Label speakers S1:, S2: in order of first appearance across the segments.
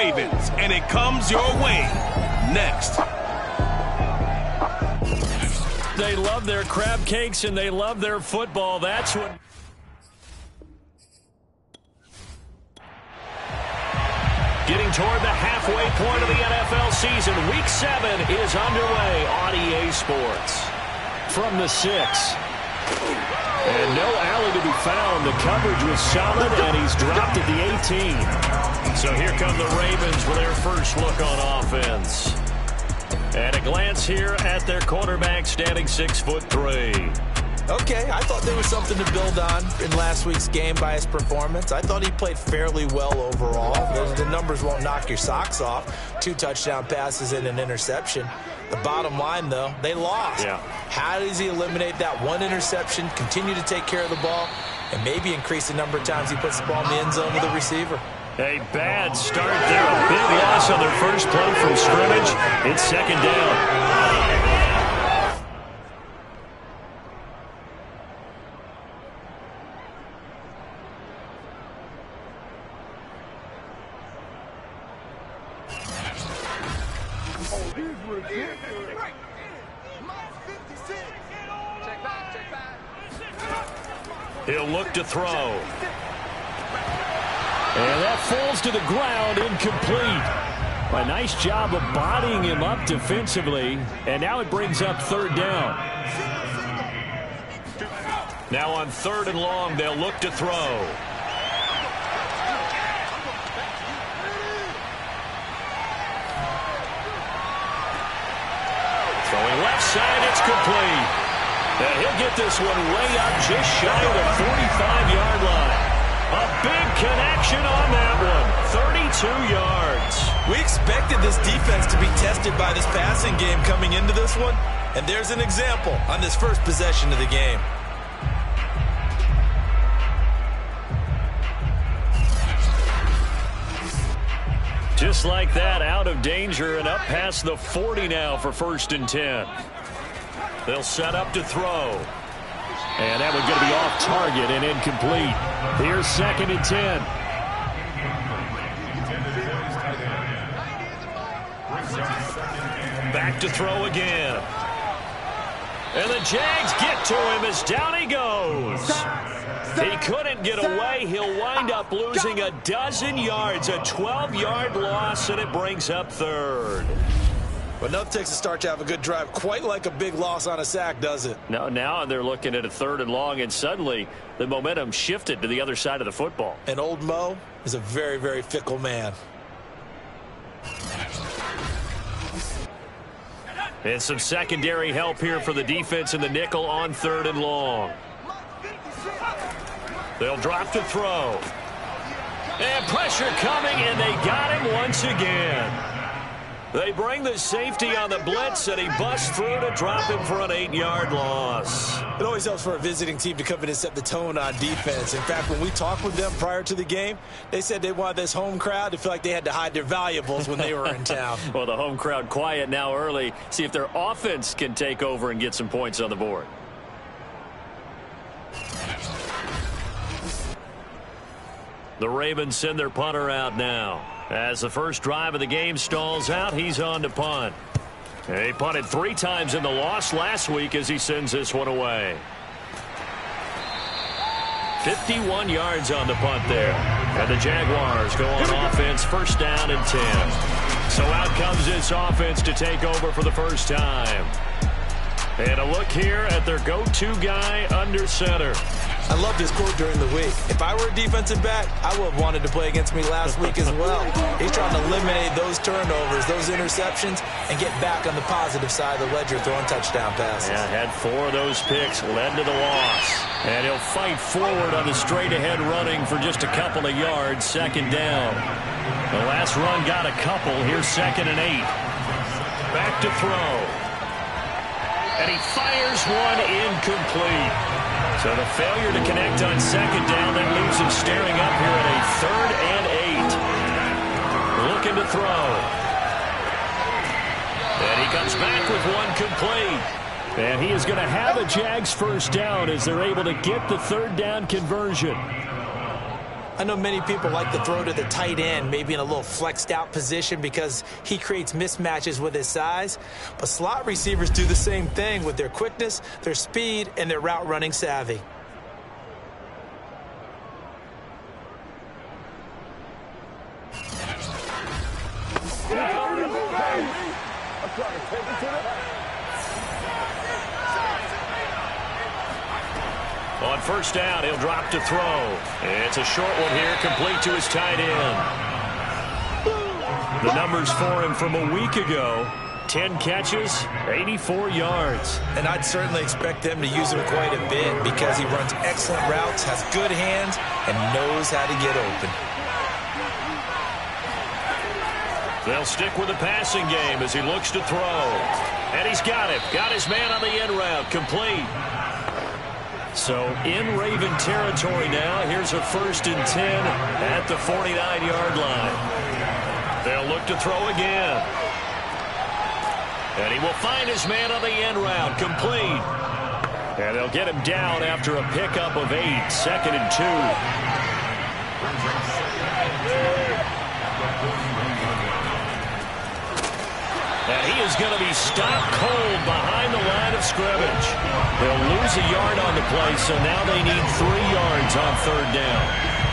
S1: Ravens, and it comes your way next.
S2: They love their crab cakes and they love their football. That's what... Getting toward the halfway point of the NFL season. Week 7 is underway on EA Sports. From the 6. And no alley to be found. The coverage was solid, and he's dropped at the 18. So here come the Ravens with their first look on offense. And a glance here at their quarterback, standing 6'3".
S3: Okay, I thought there was something to build on in last week's game by his performance. I thought he played fairly well overall. The numbers won't knock your socks off. 2 touchdown passes and an interception. The bottom line, though, they lost. Yeah. How does he eliminate that one interception, continue to take care of the ball, and maybe increase the number of times he puts the ball in the end zone to the receiver?
S2: A bad start there. A big loss on their first play from scrimmage. It's second down. He'll look to throw. And that falls to the ground, incomplete. A nice job of bodying him up defensively. And now it brings up third down. Now on 3rd and long, they'll look to throw. Throwing left side, it's complete. And he'll get this one way up just shy of the 45-yard line. A big connection on that one. 32 yards.
S3: We expected this defense to be tested by this passing game coming into this one. And there's an example on this first possession of the game.
S2: Just like that, out of danger and up past the 40 now for 1st and 10. They'll set up to throw. And that one's going to be off target and incomplete. Here's 2nd and 10. Back to throw again. And the Jags get to him as down he goes. He couldn't get away. He'll wind up losing a dozen yards, a 12-yard loss, and it brings up 3rd.
S3: But nothing takes a start to have a good drive, quite like a big loss on a sack, does it?
S2: No, now they're looking at a 3rd and long, and suddenly the momentum shifted to the other side of the football.
S3: And old Mo is a very, very fickle man.
S2: And some secondary help here for the defense in the nickel on 3rd and long. They'll drop to throw. And pressure coming, and they got him once again. They bring the safety on the blitz, and he busts through to drop him for an 8-yard loss.
S3: It always helps for a visiting team to come in and set the tone on defense. In fact, when we talked with them prior to the game, they said they wanted this home crowd to feel like they had to hide their valuables when they were in town.
S2: Well, the home crowd quiet now early. See if their offense can take over and get some points on the board. The Ravens send their punter out now. As the first drive of the game stalls out, he's on to punt. He punted 3 times in the loss last week as he sends this one away. 51 yards on the punt there. And the Jaguars go on offense, 1st down and 10. So out comes this offense to take over for the first time. And a look here at their go-to guy under center.
S3: I loved his quote during the week. If I were a defensive back, I would have wanted to play against me last week as well. He's trying to eliminate those turnovers, those interceptions, and get back on the positive side of the ledger throwing touchdown passes.
S2: Yeah, had 4 of those picks, led to the loss. And he'll fight forward on the straight-ahead running for just a couple of yards, 2nd down. The last run got a couple. Here's 2nd and 8. Back to throw. And he fires one incomplete. So the failure to connect on 2nd down, that leaves him staring up here at a 3rd and 8. Looking to throw. And he comes back with one complete. And he is going to have a Jags 1st down as they're able to get the 3rd down conversion.
S3: I know many people like to throw to the tight end, maybe in a little flexed out position because he creates mismatches with his size. But slot receivers do the same thing with their quickness, their speed, and their route running savvy.
S2: On first down, he'll drop to throw. It's a short one here, complete to his tight end. The numbers for him from a week ago: 10 catches, 84 yards.
S3: And I'd certainly expect them to use him quite a bit because he runs excellent routes, has good hands, and knows how to get open.
S2: They'll stick with the passing game as he looks to throw. And he's got it. Got his man on the end route, complete. So in Raven territory now. Here's a 1st and 10 at the 49-yard line. They'll look to throw again. And he will find his man on the end route, complete. And they'll get him down after a pickup of 8, 2nd and 2. And he is going to be stopped cold behind the line of scrimmage. They'll lose a yard on the play, so now they need 3 yards on 3rd down.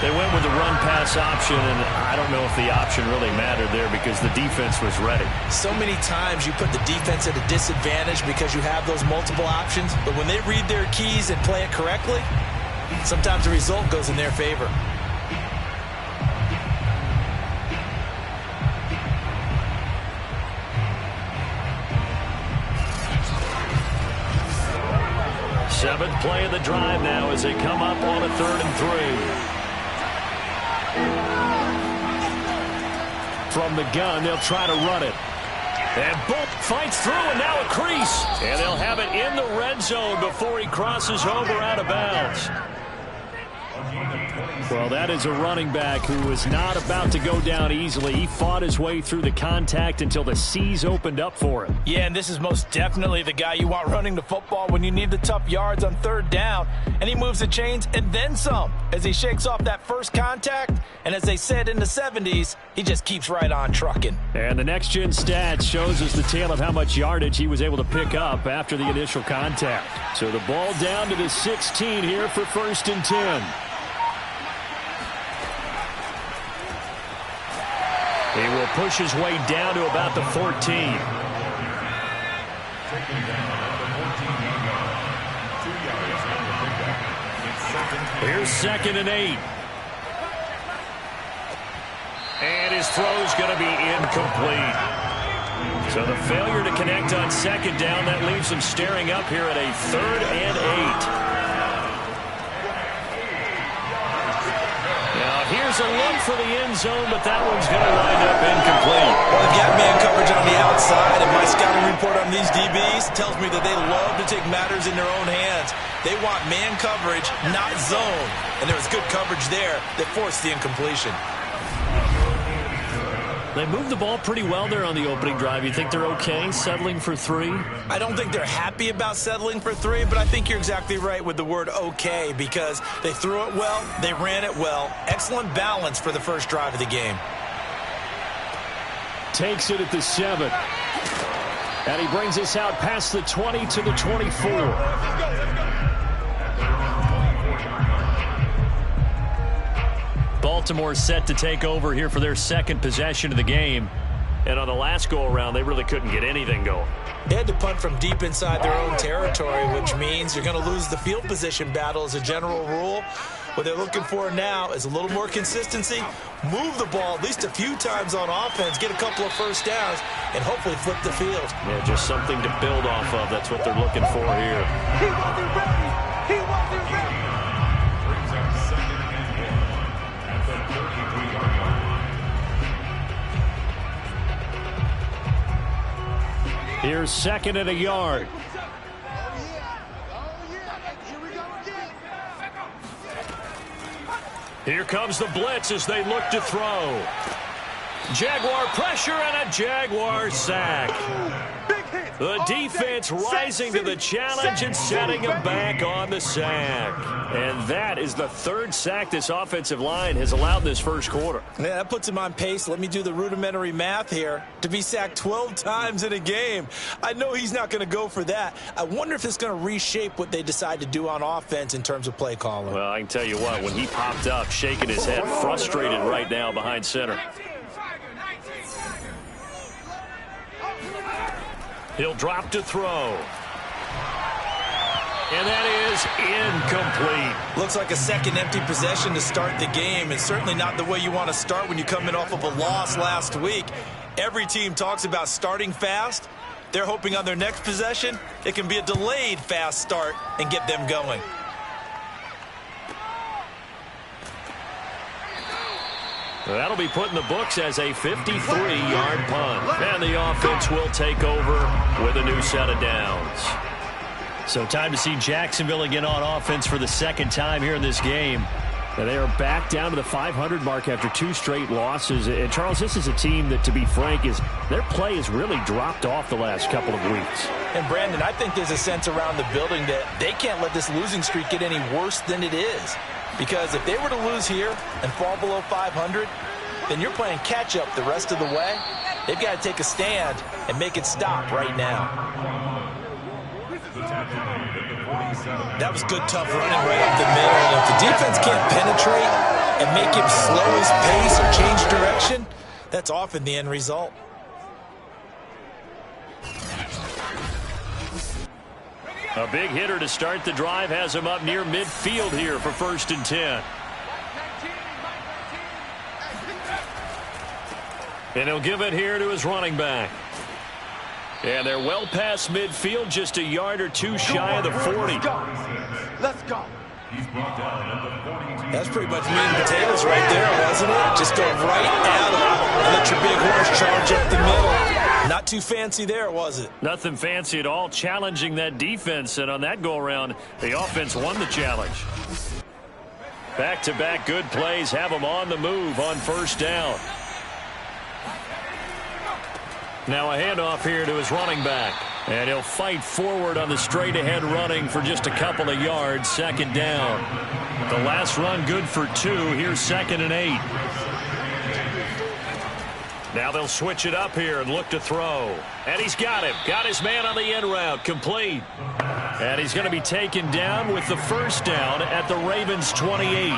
S2: They went with the run-pass option, and I don't know if the option really mattered there because the defense was ready.
S3: So many times you put the defense at a disadvantage because you have those multiple options, but when they read their keys and play it correctly, sometimes the result goes in their favor.
S2: Seventh play of the drive now as they come up on a 3rd and 3. From the gun, they'll try to run it. And Bolt fights through, and now a crease. And they'll have it in the red zone before he crosses over out of bounds. Well, that is a running back who is not about to go down easily. He fought his way through the contact until the seas opened up for him.
S3: Yeah, and this is most definitely the guy you want running the football when you need the tough yards on 3rd down. And he moves the chains and then some as he shakes off that first contact. And as they said in the 70s, he just keeps right on trucking.
S2: And the next-gen stats shows us the tale of how much yardage he was able to pick up after the initial contact. So the ball down to the 16 here for 1st and 10. He will push his way down to about the 14. Here's 2nd and 8. And his throw's going to be incomplete. So the failure to connect on 2nd down, that leaves him staring up here at a 3rd and 8. Here's a look for the end zone, but that one's going to wind up incomplete.
S3: Well, they've got man coverage on the outside, and my scouting report on these DBs tells me that they love to take matters in their own hands. They want man coverage, not zone. And there was good coverage there that forced the incompletion.
S2: They moved the ball pretty well there on the opening drive. You think they're okay settling for 3?
S3: I don't think they're happy about settling for 3, but I think you're exactly right with the word okay because they threw it well, they ran it well. Excellent balance for the first drive of the game.
S2: Takes it at the 7. And he brings us out past the 20 to the 24. Baltimore set to take over here for their 2nd possession of the game. And on the last go-around, they really couldn't get anything going.
S3: They had to punt from deep inside their own territory, which means you're going to lose the field position battle as a general rule. What they're looking for now is a little more consistency, move the ball at least a few times on offense, get a couple of first downs, and hopefully flip the field.
S2: Yeah, just something to build off of. That's what they're looking for here.
S4: He wasn't ready. He wasn't ready.
S2: Here's 2nd and a yard. Here comes the blitz as they look to throw. Jaguar pressure and a Jaguar sack. The defense rising to the challenge and setting him back on the sack. And that is the third sack this offensive line has allowed in this first quarter.
S3: Yeah, that puts him on pace. Let me do the rudimentary math here. To be sacked 12 times in a game. I know he's not going to go for that. I wonder if it's going to reshape what they decide to do on offense in terms of play calling.
S2: Well, I can tell you what, when he popped up, shaking his head, frustrated right now behind center. He'll drop to throw. And that is incomplete.
S3: Looks like a second empty possession to start the game, and certainly not the way you want to start when you come in off of a loss last week. Every team talks about starting fast. They're hoping on their next possession, it can be a delayed fast start and get them going.
S2: That'll be put in the books as a 53-yard punt. And the offense will take over with a new set of downs. So time to see Jacksonville again on offense for the second time here in this game. And they are back down to the 500 mark after 2 straight losses. And, Charles, this is a team that, to be frank, their play has really dropped off the last couple of weeks.
S3: And, Brandon, I think there's a sense around the building that they can't let this losing streak get any worse than it is. Because if they were to lose here and fall below 500, then you're playing catch-up the rest of the way. They've got to take a stand and make it stop right now. That was good, tough running right up the middle. And if the defense can't penetrate and make him slow his pace or change direction, that's often the end result.
S2: A big hitter to start the drive has him up near midfield here for 1st and 10. And he'll give it here to his running back. And they're well past midfield, just a yard or 2 shy of the 40.
S4: Let's go.
S3: That's pretty much meat and potatoes right there, wasn't it? Just go right at him and let your big horse charge up the middle. Not too fancy there, was it?
S2: Nothing fancy at all, challenging that defense. And on that go-around, the offense won the challenge. Back-to-back good plays have them on the move on 1st down. Now a handoff here to his running back. And he'll fight forward on the straight-ahead running for just a couple of yards. 2nd down. The last run good for 2. Here's 2nd and 8. Now they'll switch it up here and look to throw. And he's got him. Got his man on the end route. Complete. And he's going to be taken down with the 1st down at the Ravens' 28.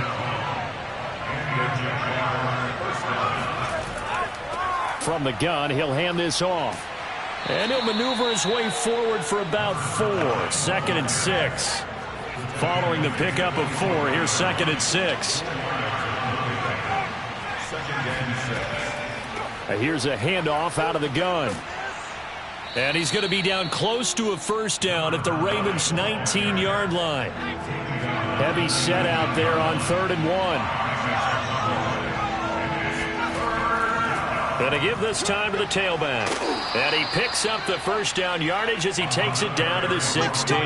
S2: From the gun, he'll hand this off. And he'll maneuver his way forward for about 4. 2nd and 6. Following the pickup of 4, here's 2nd and 6. Here's a handoff out of the gun. And he's going to be down close to a 1st down at the Ravens' 19-yard line. Heavy set out there on 3rd and 1. Going to give this time to the tailback. And he picks up the 1st down yardage as he takes it down to the 16.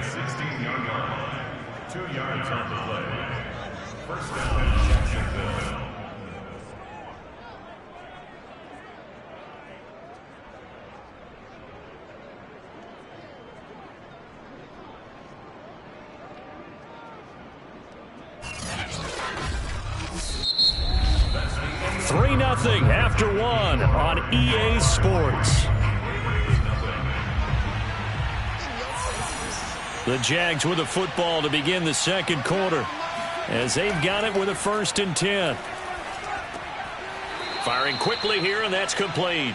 S5: 16-yard line. 2 yards on the play. 1st down, Jacksonville.
S2: Nothing after 1 on EA Sports. The Jags with a football to begin the 2nd quarter as they've got it with a 1st and 10. Firing quickly here, and that's complete.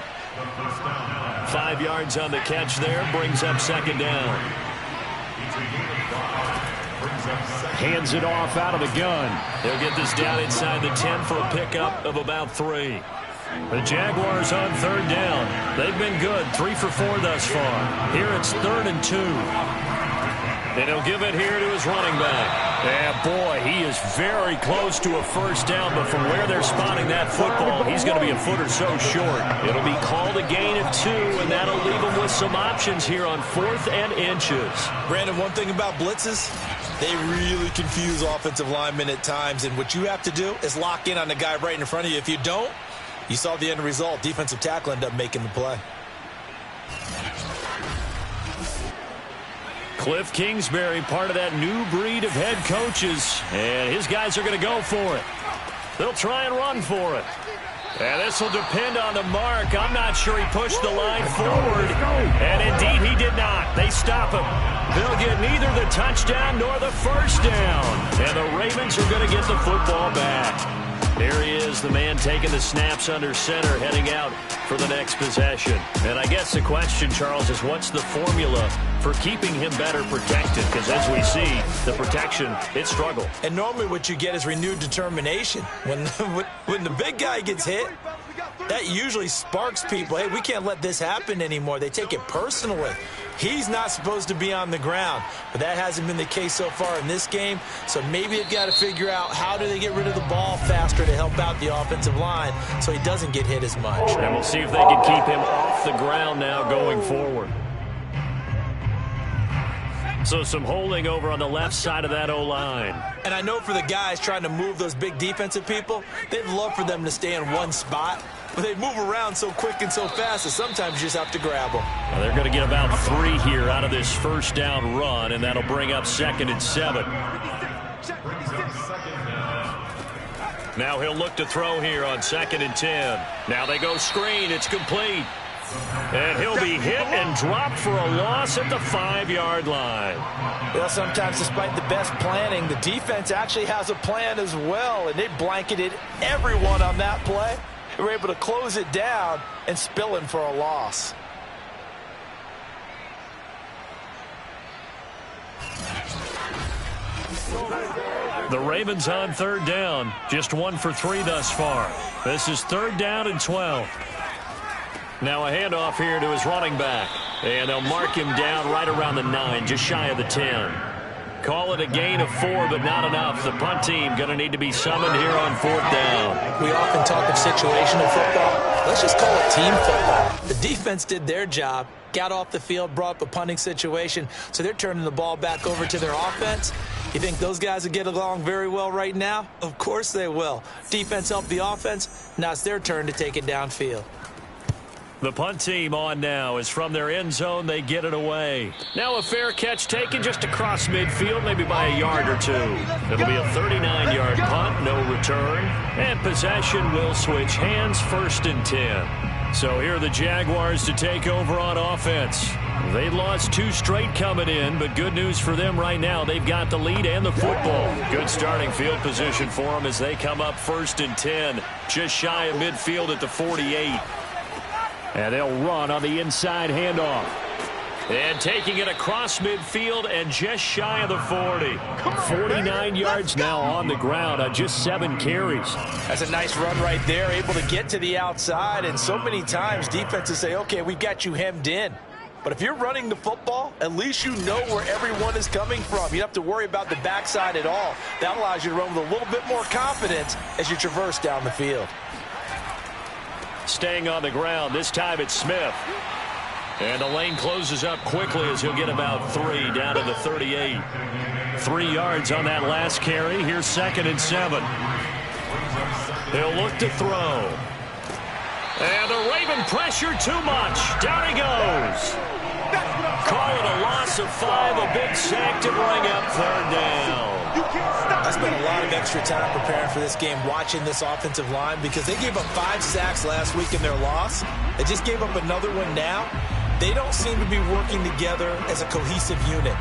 S2: 5 yards on the catch there, brings up 2nd down. Hands it off out of the gun. They'll get this down inside the 10 for a pickup of about 3. The Jaguars on 3rd down. They've been good, 3 for 4 thus far. Here it's 3rd and 2. And he'll give it here to his running back. Yeah, boy, he is very close to a 1st down, but from where they're spotting that football, he's going to be a foot or so short. It'll be called a gain of 2, and that'll leave him with some options here on 4th and inches.
S3: Brandon, one thing about blitzes, they really confuse offensive linemen at times, and what you have to do is lock in on the guy right in front of you. If you don't, You saw the end result. Defensive tackle ended up making the play.
S2: Cliff Kingsbury, part of that new breed of head coaches, and his guys are going to go for it. They'll try and run for it. And this will depend on the mark. I'm not sure he pushed the line forward. And indeed, he did not. They stop him. They'll get neither the touchdown nor the first down. And the Ravens are going to get the football back. There he is, the man taking the snaps under center, heading out for the next possession. And I guess the question, Charles, is what's the formula for keeping him better protected? Because as we see, the protection, it struggled.
S3: And normally what you get is renewed determination. When the big guy gets hit, that usually sparks people. Hey, we can't let this happen anymore. They take it personally. He's not supposed to be on the ground, but that hasn't been the case so far in this game. So maybe they've got to figure out how do they get rid of the ball faster to help out the offensive line so he doesn't get hit as much.
S2: And we'll see if they can keep him off the ground now going forward. So some holding over on the left side of that O-line.
S3: And I know for the guys trying to move those big defensive people, they'd love for them to stay in one spot. But they move around so quick and so fast that sometimes you just have to grab them.
S2: Well, they're going to get about 3 here out of this first down run, and that'll bring up 2nd and 7. Now he'll look to throw here on 2nd and 10. Now they go screen. It's complete. And he'll be hit and dropped for a loss at the 5-yard line.
S3: Well, sometimes despite the best planning, the defense actually has a plan as well, and they blanketed everyone on that play. They were able to close it down and spill in for a loss.
S2: The Ravens on 3rd down. Just 1 for 3 thus far. This is 3rd down and 12. Now a handoff here to his running back. And they'll mark him down right around the 9, just shy of the 10. Call it a gain of 4, but not enough. The punt team going to need to be summoned here on 4th down.
S3: We often talk of situational football. Let's just call it team football. The defense did their job, got off the field, brought up a punting situation, so they're turning the ball back over to their offense. You think those guys will get along very well right now? Of course they will. Defense helped the offense. Now it's their turn to take it downfield.
S2: The punt team on now is from their end zone. They get it away. Now a fair catch taken just across midfield, maybe by a yard or 2. It'll be a 39-yard punt, no return. And possession will switch hands, 1st and 10. So here are the Jaguars to take over on offense. They lost 2 straight coming in, but good news for them right now. They've got the lead and the football. Good starting field position for them as they come up 1st and 10, just shy of midfield at the 48. And they'll run on the inside handoff. And taking it across midfield and just shy of the 40. 49 yards now on the ground on just 7 carries.
S3: That's a nice run right there, able to get to the outside. And so many times defenses say, okay, we've got you hemmed in. But if you're running the football, at least you know where everyone is coming from. You don't have to worry about the backside at all. That allows you to run with a little bit more confidence as you traverse down the field.
S2: Staying on the ground, this time it's Smith. And the lane closes up quickly as he'll get about 3 down to the 38. 3 yards on that last carry. Here's 2nd and 7. He'll look to throw. And the Raven pressure too much. Down he goes. Call it a loss of 5, a big sack to bring up 3rd down.
S3: I spent a lot of extra time preparing for this game, watching this offensive line, because they gave up 5 sacks last week in their loss. They just gave up another one now. They don't seem to be working together as a cohesive unit.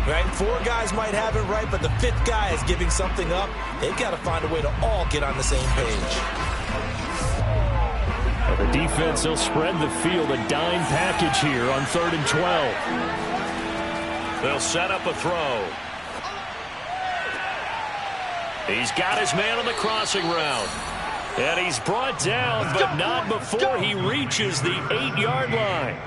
S3: Right? 4 guys might have it right, but the 5th guy is giving something up. They've got to find a way to all get on the same page.
S2: And the defense will spread the field, a dime package here on 3rd and 12. They'll set up a throw. He's got his man on the crossing route. And he's brought down, but not before he reaches the 8-yard line.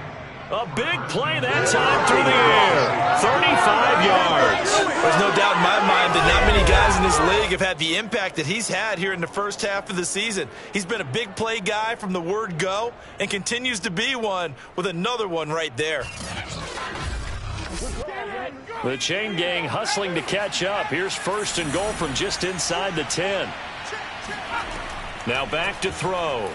S2: A big play that time through the air. 35 yards.
S3: There's no doubt in my mind that not many guys in this league have had the impact that he's had here in the first half of the season. He's been a big play guy from the word go and continues to be one with another one right there.
S2: The chain gang hustling to catch up. Here's 1st and goal from just inside the 10. Now back to throw.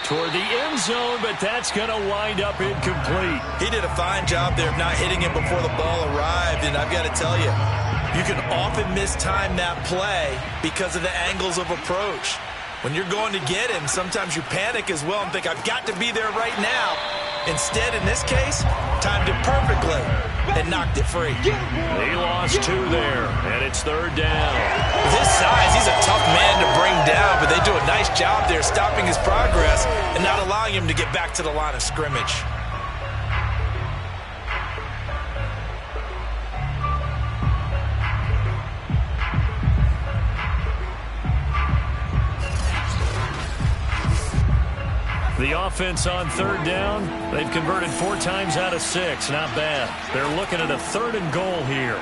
S2: toward the end zone, but that's going to wind up incomplete.
S3: He did a fine job there of not hitting it before the ball arrived, and I've got to tell you, you can often mistime that play because of the angles of approach. When you're going to get him, sometimes you panic as well and think, I've got to be there right now. Instead, in this case, timed it perfectly and knocked it free.
S2: He lost 2 there, and it's 3rd down.
S3: With his size, he's a tough man to bring down, but they do a nice job there stopping his progress and not allowing him to get back to the line of scrimmage.
S2: The offense on 3rd down, they've converted 4 times out of 6. Not bad. They're looking at a 3rd and goal here.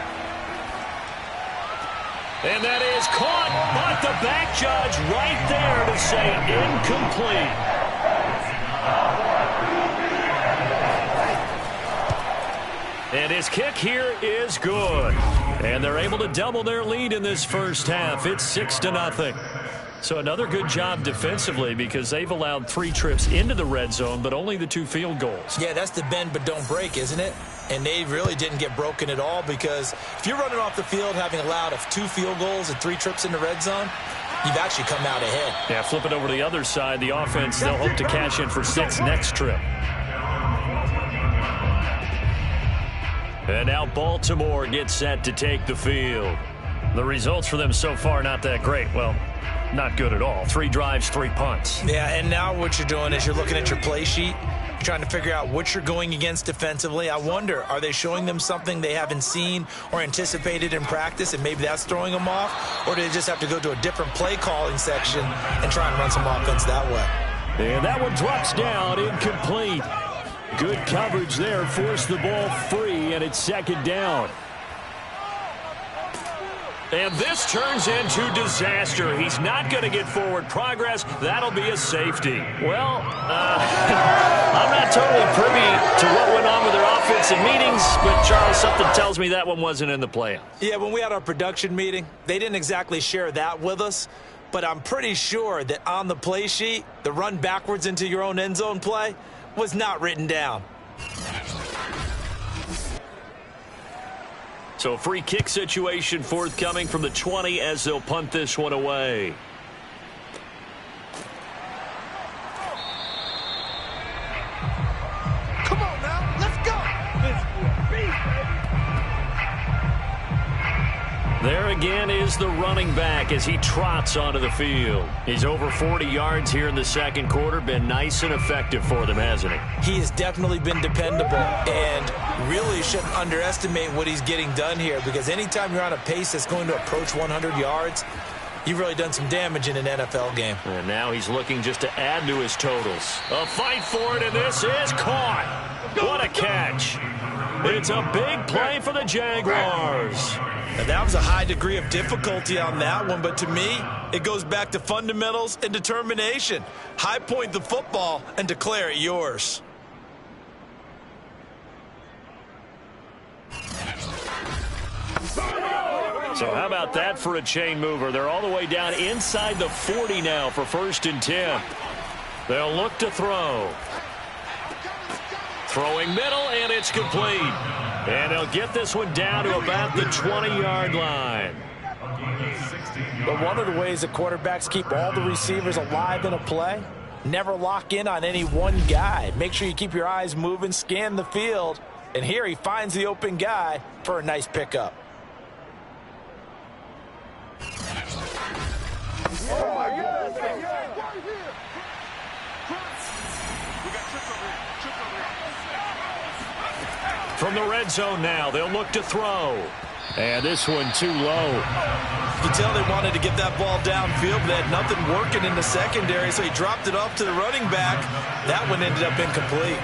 S2: And that is caught, but the back judge right there to say incomplete. And his kick here is good. And they're able to double their lead in this first half. It's 6-0. So another good job defensively because they've allowed 3 trips into the red zone, but only the 2 field goals.
S3: Yeah, that's the bend but don't break, isn't it? And they really didn't get broken at all because if you're running off the field having allowed 2 field goals and 3 trips in the red zone, you've actually come out ahead.
S2: Yeah, flip it over to the other side. The offense, they'll hope to cash in for 6 next trip. And now Baltimore gets set to take the field. The results for them so far not that great. Well, not good at all. 3 drives, 3 punts.
S3: Yeah, and now what you're doing is you're looking at your play sheet. You're trying to figure out what you're going against defensively. I wonder, are they showing them something they haven't seen or anticipated in practice, and maybe that's throwing them off? Or do they just have to go to a different play calling section and try and run some offense that way?
S2: And that one drops down, incomplete. Good coverage there, forced the ball free, and it's 2nd down. And this turns into disaster. He's not going to get forward progress. That'll be a safety. Well, I'm not totally privy to what went on with their offensive meetings, but, Charles, something tells me that one wasn't in the plan.
S3: Yeah, when we had our production meeting, they didn't exactly share that with us, but I'm pretty sure that on the play sheet, the run backwards into your own end zone play was not written down.
S2: So a free kick situation forthcoming from the 20 as they'll punt this one away.
S4: Come on now, let's go.
S2: There again is the running back as he trots onto the field. He's over 40 yards here in the 2nd quarter. Been nice and effective for them, hasn't he?
S3: He has definitely been dependable and really shouldn't underestimate what he's getting done here because anytime you're on a pace that's going to approach 100 yards, you've really done some damage in an NFL game.
S2: And now he's looking just to add to his totals. A fight for it, and this is caught. What a catch. It's a big play for the Jaguars.
S3: And that was a high degree of difficulty on that one, but to me, it goes back to fundamentals and determination. High point the football and declare it yours.
S2: So how about that for a chain mover? They're all the way down inside the 40 now for 1st and 10. They'll look to throw. Throwing middle, and it's complete. And they'll get this one down to about the 20-yard line.
S3: But one of the ways that quarterbacks keep all the receivers alive in a play, never lock in on any one guy. Make sure you keep your eyes moving, scan the field. And here he finds the open guy for a nice pickup.
S4: Oh my God.
S2: From the red zone now, they'll look to throw. And this one too low.
S3: You can tell they wanted to get that ball downfield, but they had nothing working in the secondary, so he dropped it off to the running back. That one ended up incomplete.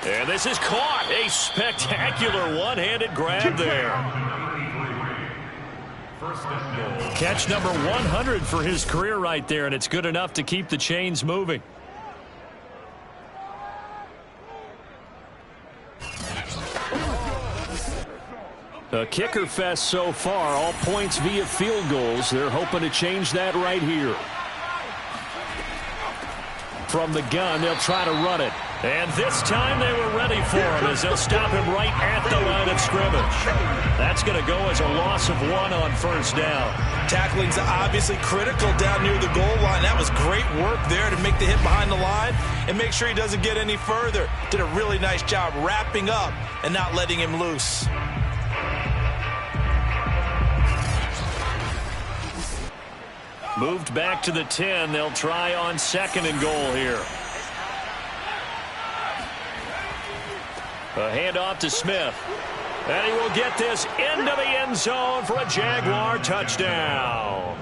S2: And this is caught. A spectacular one-handed grab there. Catch number 100 for his career right there, and it's good enough to keep the chains moving. A kicker fest so far, all points via field goals. They're hoping to change that right here. From the gun, they'll try to run it. And this time they were ready for him as they'll stop him right at the line of scrimmage. That's going to go as a loss of 1 on first down.
S3: Tackling's obviously critical down near the goal line. That was great work there to make the hit behind the line and make sure he doesn't get any further. Did a really nice job wrapping up and not letting him loose.
S2: Moved back to the 10. They'll try on 2nd and goal here. A handoff to Smith. And he will get this into the end zone for a Jaguar touchdown.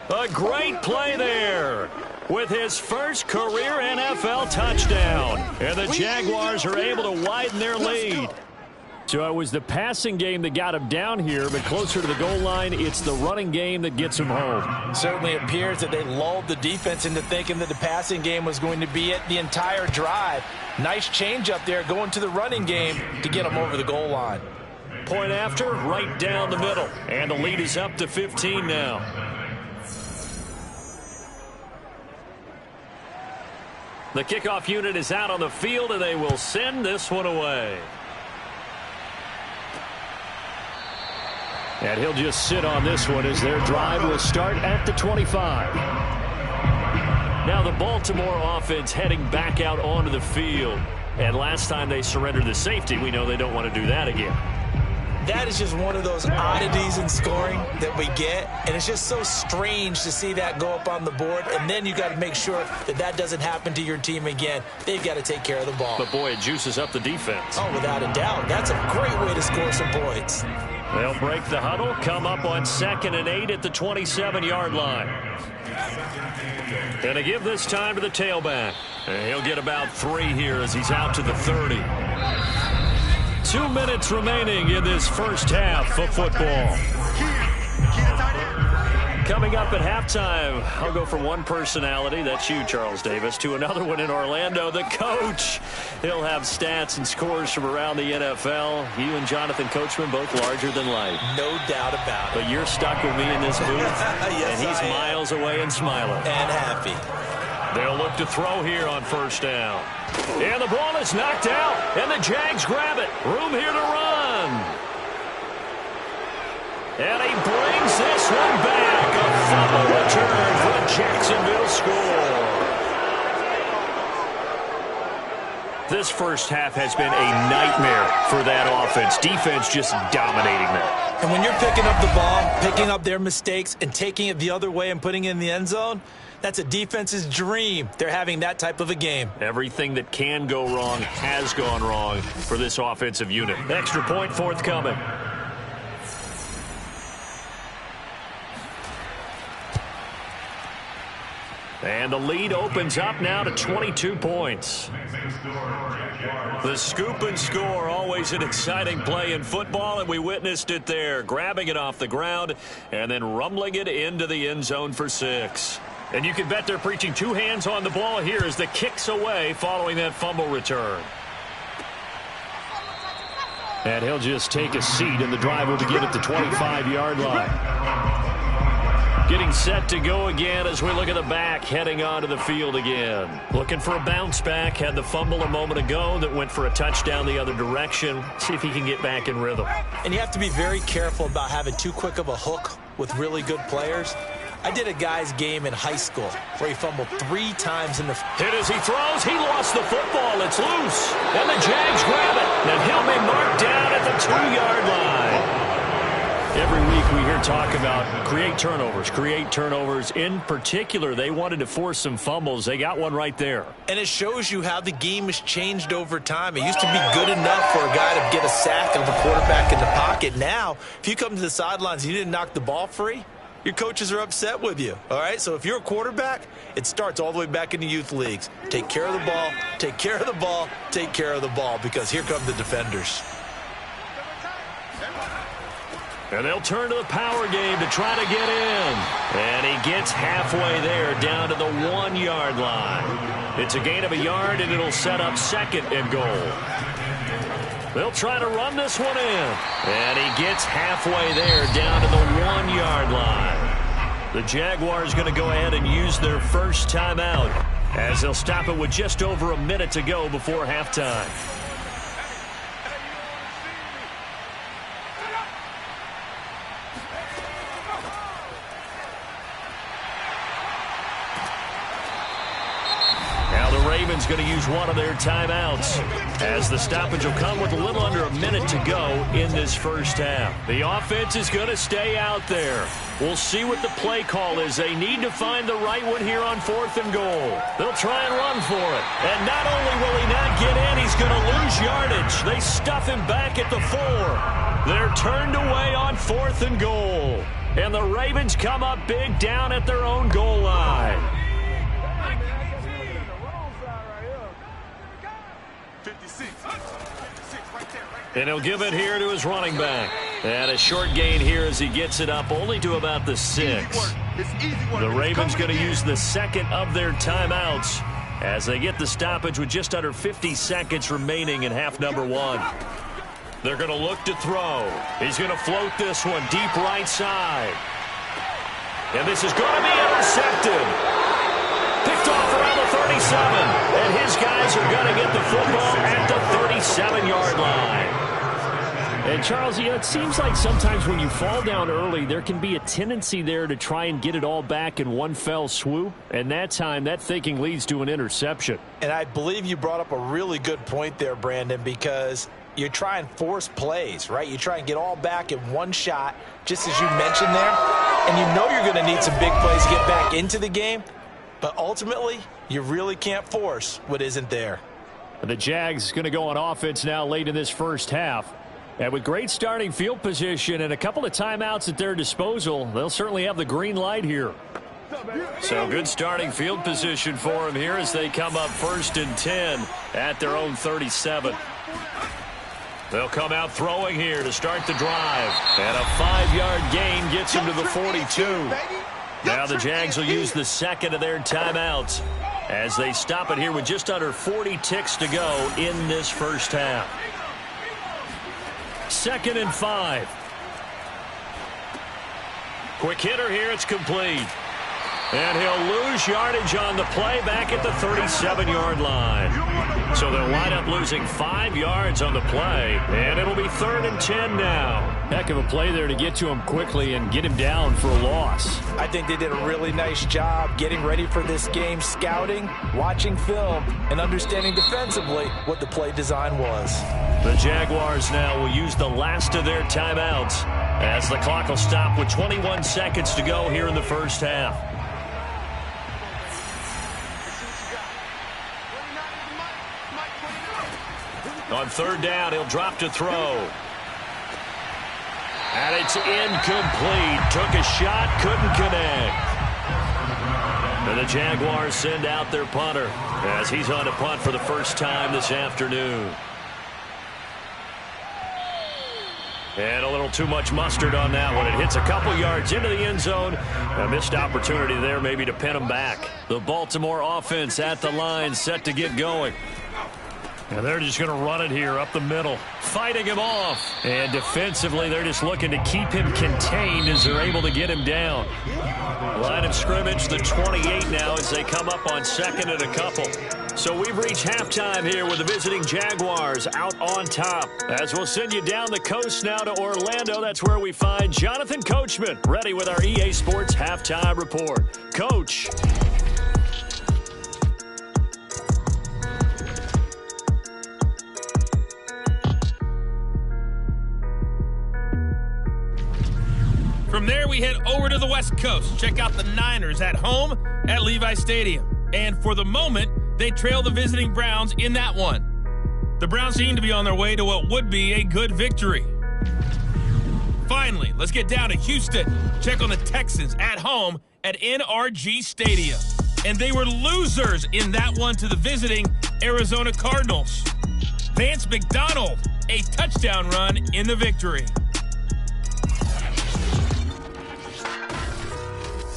S2: A great play there with his first career NFL touchdown. And the Jaguars are able to widen their lead. So it was the passing game that got him down here, but closer to the goal line, it's the running game that gets him home.
S3: Certainly appears that they lulled the defense into thinking that the passing game was going to be it the entire drive. Nice change up there going to the running game to get him over the goal line.
S2: Point after, right down the middle. And the lead is up to 15 now. The kickoff unit is out on the field, and they will send this one away. And he'll just sit on this one as their drive will start at the 25. Now the Baltimore offense heading back out onto the field. And last time they surrendered the safety, we know they don't want to do that again.
S3: That is just one of those oddities in scoring that we get. And it's just so strange to see that go up on the board. And then you got to make sure that that doesn't happen to your team again. They've got to take care of the ball.
S2: But, boy, it juices up the defense.
S3: Oh, without a doubt. That's a great way to score some points.
S2: They'll break the huddle, come up on 2nd and 8 at the 27-yard line. Gonna give this time to the tailback. And he'll get about 3 here as he's out to the 30. 2 minutes remaining in this first half of football. Coming up at halftime, I'll go from one personality, that's you, Charles Davis, to another one in Orlando, the coach. He'll have stats and scores from around the NFL. You and Jonathan Coachman both larger than life.
S3: No doubt about it.
S2: But you're stuck with me in this booth,
S3: yes,
S2: and he's miles away and smiling.
S3: And happy.
S2: They'll look to throw here on first down. And the ball is knocked out, and the Jags grab it. Room here to run. And he brings this one back. A fumble return for a Jacksonville score. This first half has been a nightmare for that offense. Defense just dominating them.
S3: And when you're picking up the ball, picking up their mistakes, and taking it the other way and putting it in the end zone, that's a defense's dream. They're having that type of a game.
S2: Everything that can go wrong has gone wrong for this offensive unit. Extra point forthcoming. And the lead opens up now to 22 points. The scoop and score, always an exciting play in football, and we witnessed it there. Grabbing it off the ground and then rumbling it into the end zone for 6. And you can bet they're preaching 2 hands on the ball here as the kick's away following that fumble return. And he'll just take a seat, and the drive will begin at the 25-yard line. Getting set to go again as we look at the back, heading onto the field again. Looking for a bounce back. Had the fumble a moment ago that went for a touchdown the other direction. See if he can get back in rhythm.
S3: And you have to be very careful about having too quick of a hook with really good players. I did a guy's game in high school where he fumbled 3 times in the...
S2: Hit as he throws. He lost the football. It's loose. And the Jags grab it. And he'll be marked down at the 2-yard line. Every week we hear talk about create turnovers. In particular, they wanted to force some fumbles. They got one right there.
S3: And it shows you how the game has changed over time. It used to be good enough for a guy to get a sack of a quarterback in the pocket. Now, if you come to the sidelines and you didn't knock the ball free, your coaches are upset with you, all right? So if you're a quarterback, it starts all the way back in the youth leagues. Take care of the ball, take care of the ball, take care of the ball, because here come the defenders.
S2: And they'll turn to the power game to try to get in. And he gets halfway there down to the 1-yard line. It's a gain of a yard, and it'll set up 2nd and goal. They'll try to run this one in. And he gets halfway there down to the 1-yard line. The Jaguars going to go ahead and use their first timeout as they'll stop it with just over a minute to go before halftime. Ravens going to use one of their timeouts as the stoppage will come with a little under a minute to go in this first half. The offense is going to stay out there. We'll see what the play call is. They need to find the right one here on 4th and goal. They'll try and run for it. And not only will he not get in, he's going to lose yardage. They stuff him back at the 4. They're turned away on 4th and goal. And the Ravens come up big down at their own goal line. And he'll give it here to his running back. And a short gain here as he gets it up only to about the 6. The Ravens going to use the second of their timeouts as they get the stoppage with just under 50 seconds remaining in half number 1. They're going to look to throw. He's going to float this one deep right side. And this is going to be intercepted. Picked off around the 37. And his guys are going to get the football at the 37-yard line. And, Charles, it seems like sometimes when you fall down early, there can be a tendency there to try and get it all back in one fell swoop. And that time, that thinking leads to an interception.
S3: And I believe you brought up a really good point there, Brandon, because you try and force plays, right? You try and get all back in one shot, just as you mentioned there. And you know you're going to need some big plays to get back into the game. But ultimately, you really can't force what isn't there.
S2: The Jags going to go on offense now late in this first half. And with great starting field position and a couple of timeouts at their disposal, they'll certainly have the green light here. So good starting field position for them here as they come up 1st and 10 at their own 37. They'll come out throwing here to start the drive. And a 5-yard gain gets them to the 42. Now the Jags will use the second of their timeouts as they stop it here with just under 40 ticks to go in this first half. 2nd and 5. Quick hitter here. It's complete. And he'll lose yardage on the play back at the 37-yard line. So they'll wind up losing 5 yards on the play. And it'll be 3rd and 10 now. Heck of a play there to get to him quickly and get him down for a loss.
S3: I think they did a really nice job getting ready for this game, scouting, watching film, and understanding defensively what the play design was.
S2: The Jaguars now will use the last of their timeouts as the clock will stop with 21 seconds to go here in the first half. On 3rd down, he'll drop to throw. And it's incomplete. Took a shot, couldn't connect. And the Jaguars send out their punter as he's on to punt for the first time this afternoon. And a little too much mustard on that one. It hits a couple yards into the end zone. A missed opportunity there maybe to pin them back. The Baltimore offense at the line set to get going. And they're just going to run it here up the middle, fighting him off. And defensively, they're just looking to keep him contained as they're able to get him down. Line of scrimmage, the 28 now as they come up on 2nd and a couple. So we've reached halftime here with the visiting Jaguars out on top. As we'll send you down the coast now to Orlando, that's where we find Jonathan Coachman, ready with our EA Sports Halftime Report. Coach.
S1: From there, we head over to the West Coast. Check out the Niners at home at Levi Stadium. And for the moment, they trail the visiting Browns in that one. The Browns seem to be on their way to what would be a good victory. Finally, let's get down to Houston. Check on the Texans at home at NRG Stadium. And they were losers in that one to the visiting Arizona Cardinals. Vance McDonald, a touchdown run in the victory.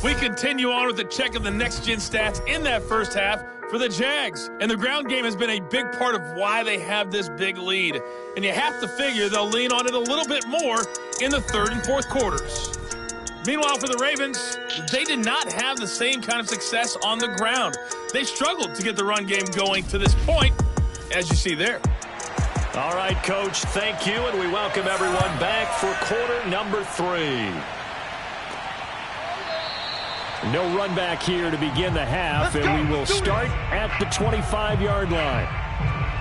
S1: We continue on with a check of the next-gen stats in that first half for the Jags, and the ground game has been a big part of why they have this big lead. And you have to figure they'll lean on it a little bit more in the third and fourth quarters. Meanwhile, for the Ravens, they did not have the same kind of success on the ground. They struggled to get the run game going to this point, as you see there.
S2: All right, Coach, thank you, and we welcome everyone back for quarter number 3. No run back here to begin the half, and we will start at the 25-yard line.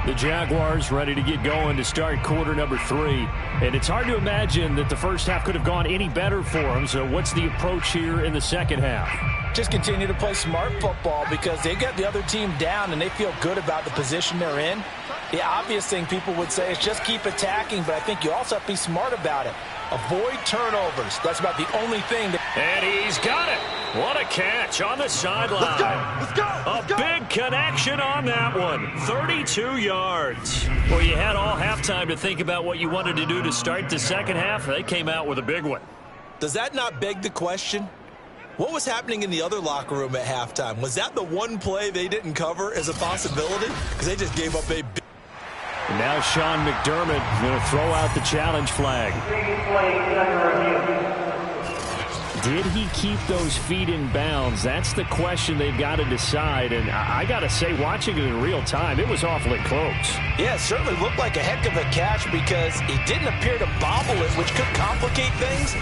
S2: The Jaguars ready to get going to start quarter number 3. And it's hard to imagine that the first half could have gone any better for them. So what's the approach here in the second half?
S3: Just continue to play smart football because they got the other team down and they feel good about the position they're in. The obvious thing people would say is just keep attacking, but I think you also have to be smart about it. Avoid turnovers. That's about the only thing.
S2: And he's got it. What a catch on the sideline.
S4: Let's go.
S2: A big connection on that one. 32 yards. Well, you had all halftime to think about what you wanted to do to start the second half. They came out with a big one.
S3: Does that not beg the question? What was happening in the other locker room at halftime? Was that the one play they didn't cover as a possibility? Because they just gave up a big...
S2: And now Sean McDermott going to throw out the challenge flag. Did he keep those feet in bounds? That's the question they've got to decide. And I got to say, watching it in real time, it was awfully close.
S3: Yeah, it certainly looked like a heck of a catch because he didn't appear to bobble it, which could complicate things.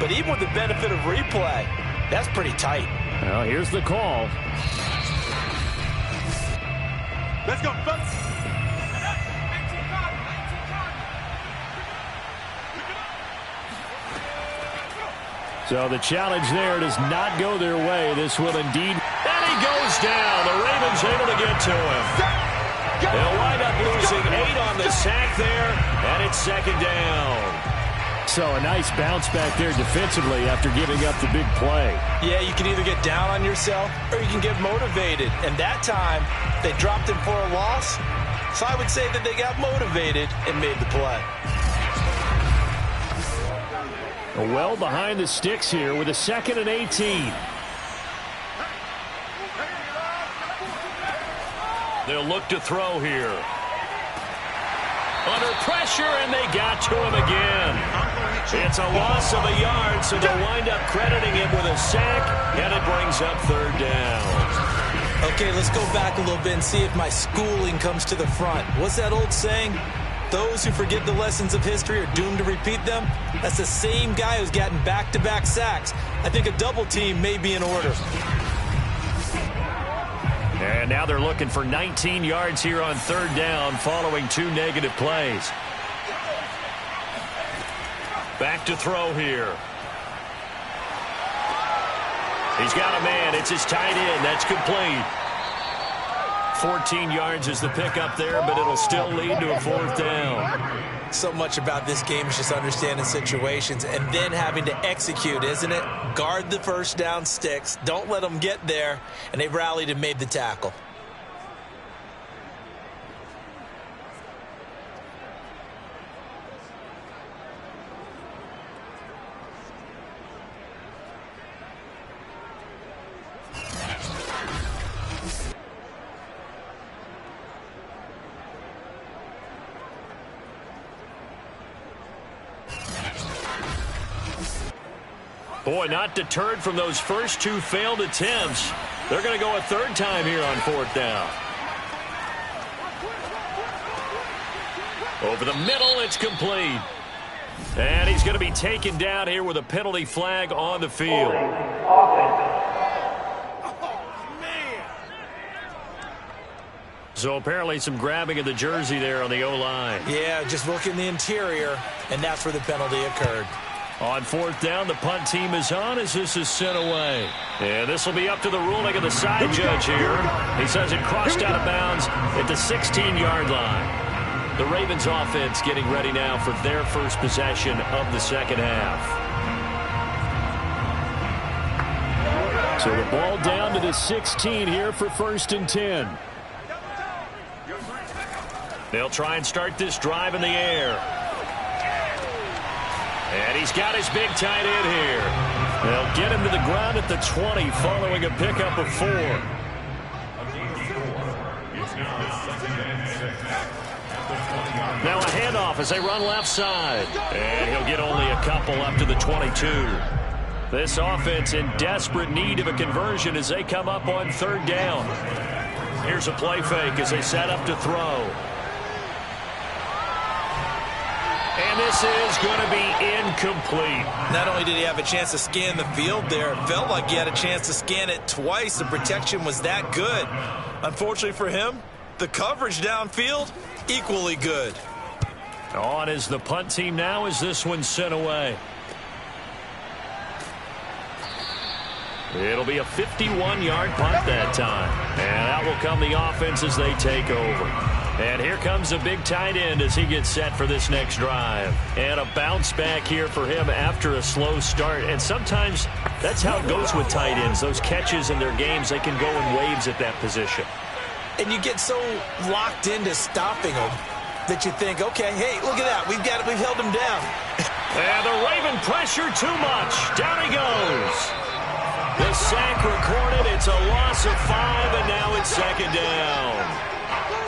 S3: But even with the benefit of replay, that's pretty tight.
S2: Well, here's the call.
S4: Let's go, folks.
S2: So the challenge there does not go their way. This will indeed. And he goes down. The Ravens able to get to him. They'll wind up losing 8 on the sack there, and it's second down. So a nice bounce back there defensively after giving up the big play.
S3: Yeah, you can either get down on yourself or you can get motivated. And that time, they dropped him for a loss. So I would say that they got motivated and made the play.
S2: Well behind the sticks here with a 2nd and 18. They'll look to throw here. Under pressure, and they got to him again. It's a loss of a yard, so they'll wind up crediting him with a sack, and it brings up 3rd down.
S3: Okay, let's go back a little bit and see if my schooling comes to the front. What's that old saying? Those who forget the lessons of history are doomed to repeat them. That's the same guy who's gotten back-to-back sacks. I think a double team may be in order.
S2: And now they're looking for 19 yards here on 3rd down following 2 negative plays. Back to throw here. He's got a man. It's his tight end. That's complete. 14 yards is the pickup there, but it'll still lead to a 4th down.
S3: So much about this game is just understanding situations and then having to execute, isn't it? Guard the first down sticks. Don't let them get there. And they rallied and made the tackle.
S2: Boy, not deterred from those first 2 failed attempts. They're going to go a 3rd time here on 4th down. Over the middle, it's complete. And he's going to be taken down here with a penalty flag on the field. So apparently some grabbing of the jersey there on the O-line.
S3: Yeah, just look in the interior, and that's where the penalty occurred.
S2: On 4th down, the punt team is on as this is sent away. And this will be up to the ruling of the side judge here. He says it crossed out of bounds at the 16-yard line. The Ravens offense getting ready now for their first possession of the second half. So the ball down to the 16 here for 1st and 10. They'll try and start this drive in the air. And he's got his big tight end here. They'll get him to the ground at the 20 following a pickup of 4. Now a handoff as they run left side. And he'll get only a couple up to the 22. This offense in desperate need of a conversion as they come up on third down. Here's a play fake as they set up to throw. And this is going to be incomplete.
S3: Not only did he have a chance to scan the field there, it felt like he had a chance to scan it twice. The protection was that good. Unfortunately for him, the coverage downfield, equally good.
S2: On is the punt team now as this one's sent away. It'll be a 51-yard punt that time. And out will come the offense as they take over. And here comes a big tight end as he gets set for this next drive. And a bounce back here for him after a slow start. And sometimes that's how it goes with tight ends. Those catches in their games, they can go in waves at that position.
S3: And you get so locked into stopping them that you think, okay, hey, look at that. We've held him down.
S2: And the Raven pressure too much. Down he goes. The sack recorded. It's a loss of 5, and now it's second down.